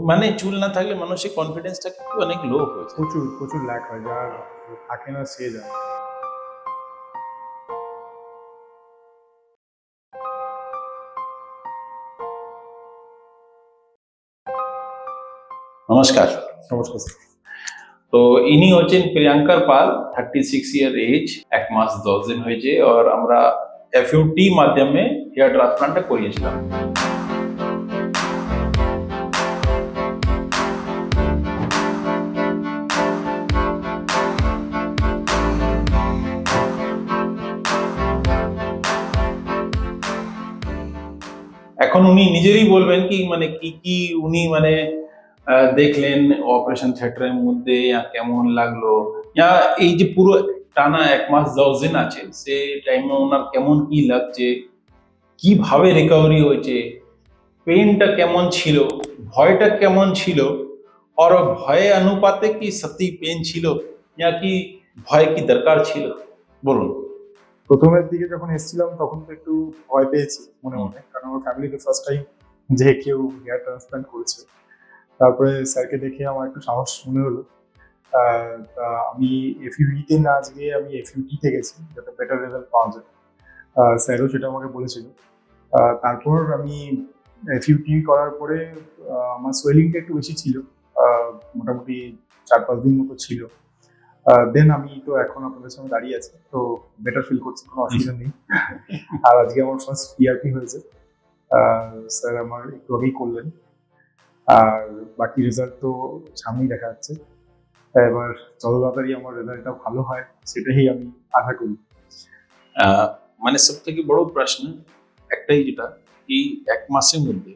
মানে চুল না থাকলে মানুষের কনফিডেন্সটা কিন্তু অনেক লো হয়ে যায়। প্রচুর প্রচুর ল্যাক হয়, যার থাকে না সে যায়। নমস্কার। নমস্কার স্যার। তো ইনি হচ্ছেন প্রিয়াঙ্কার পাল, 36 ইয়ার এজ, 1 মাস 10 দিন হয়েছে। আর আমরা এফইউটি মাধ্যমে হেয়ার ট্রান্সপ্লান্টটা করিয়েছিলাম। এখন উনি নিজেরই বলবেন কি মানে কি উনি মানে দেখলেন অপারেশন থিয়েটারের মধ্যে, কেমন লাগলো, এই যে পুরো টানা 1 মাস 10 দিন আছে, সে টাইমে ওনার কেমন কি লাগছে, কিভাবে রিকভারি হয়েছে, পেনটা কেমন ছিল, ভয়টা কেমন ছিল, আর ভয়ে অনুপাতে কি সত্যি পেন ছিল, কি ভয় কি দরকার ছিল, বলুন। প্রথমের দিকে যখন এসেছিলাম তখন তো একটু ভয় পেয়েছি মনে মনে, কারণ আমার ফ্যামিলিতে ফার্স্ট টাইম যে কেউ হেয়ার ট্রান্সপ্লান্ট করেছে। তারপরে স্যারকে দেখে আমার একটু সাহস মনে হলো। তা আমি এফইউটিতে না গিয়ে আমি এফইউটিতে গেছি যাতে বেটার রেজাল্ট পাওয়া যায়। স্যারও সেটা আমাকে বলেছিল। তারপর আমি এফইউটি করার পরে আমার সোয়েলিংটা একটু বেশি ছিল, মোটামুটি 4-5 দিন মতো ছিল। দেন আমি তো এখন আপনাদের সঙ্গে দাঁড়িয়ে আছি, তো বেটার ফিল করছি, কোনো অসুবিধা নেই। আর আজকে আমার ফার্স্ট পিআরপি হয়েছে, স্যার আমার একটু আগেই করলেন। আর বাকি রেজাল্ট তো সামনেই দেখা যাচ্ছে। এবার যত তাড়াতাড়ি আমার রেজাল্টটা ভালো হয় সেটাই আমি আশা করি। মানে সব থেকে বড় প্রশ্ন একটাই, যেটা এই 1 মাসের মধ্যে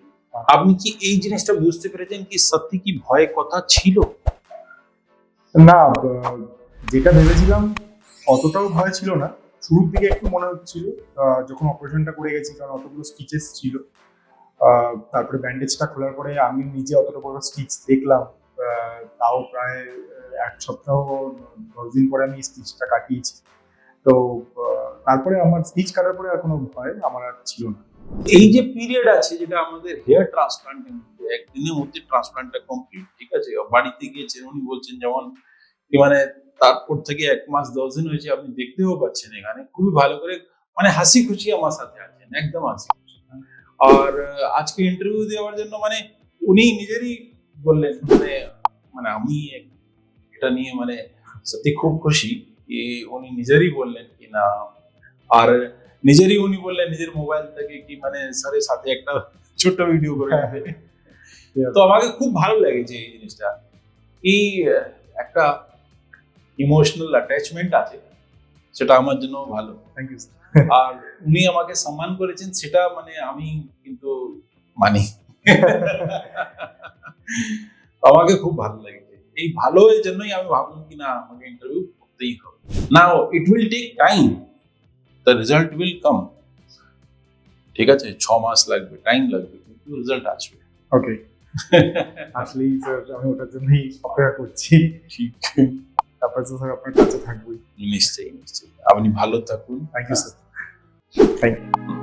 আপনি কি এই জিনিসটা বুঝতে পেরেছেন কি সত্যি কি ভয়ের কথা ছিল? না, যেটা ভেবেছিলাম অতটাও ভয় ছিল না। শুরুর দিকে একটু মনে হচ্ছিল যখন অপারেশনটা করে গেছি, কারণ অতগুলো স্টিচেস ছিল। তারপরে ব্যান্ডেজটা খোলার পরে আমি নিজে অতটা বড় স্টিচ দেখলাম। তাও প্রায় 1 সপ্তাহ 10 দিন পরে আমি স্টিচটা কাটিয়েছি। তো তারপরে আমার স্টিচ কাটার পরে আর কোনো ভয় আমার আর ছিল না। এই যে পিরিয়ড আছে যেটা আমাদের হেয়ার ট্রান্সপ্লান্টের মধ্যে, একদিনের মধ্যে ট্রান্সপ্লান্টটা কমপ্লিট, ঠিক আছে, বাড়িতে গিয়েছেন উনি বলছেন যেমন কি মানে তারপর থেকে 1 মাস 10 দিন হয়েছে, আপনি দেখতেও পাচ্ছেন এখানে খুবই ভালো করে মানে হাসি খুশি আমার সাথে আছেন, একদম হাসি খুশি। আর আজকে ইন্টারভিউ দেওয়ার জন্য মানে উনি নিজেরই বললেন মানে মানে আমি এটা নিয়ে মানে সত্যি খুব খুশি কি উনি নিজেরই বললেন কি না। আর নিজেরই উনি বললেন নিজের মোবাইল থেকে কি মানে স্যারের সাথে একটা ছোট্ট ভিডিও করে নেবে। তো আমাকে খুব ভালো লেগেছে এই জিনিসটা, এই একটা ইমোশনাল অ্যাটাচমেন্ট আছে, সেটা আমার জন্য ভালো। Thank you. আর উনি আমাকে সম্মান করেছেন, সেটা মানে আমি কিন্তু মানি। আমাকে খুব ভালো লেগেছে, এই ভালো এর জন্যই আমি ভাবলাম কি না আমাকে ইন্টারভিউ করতেই হবে। Now it will take time, the result will come, ঠিক আছে, 6 মাস লাগবে, টাইম লাগবে, কিন্তু রেজাল্ট আসবে। ওকে, আসলেই স্যার আমি ওটার জন্যই অপেক্ষা করছি। ঠিক, তারপরে তো স্যার আপনার কাছে থাকবোই। নিশ্চয়ই নিশ্চয়ই, আপনি ভালো থাকুন। Thank you sir. Thank you.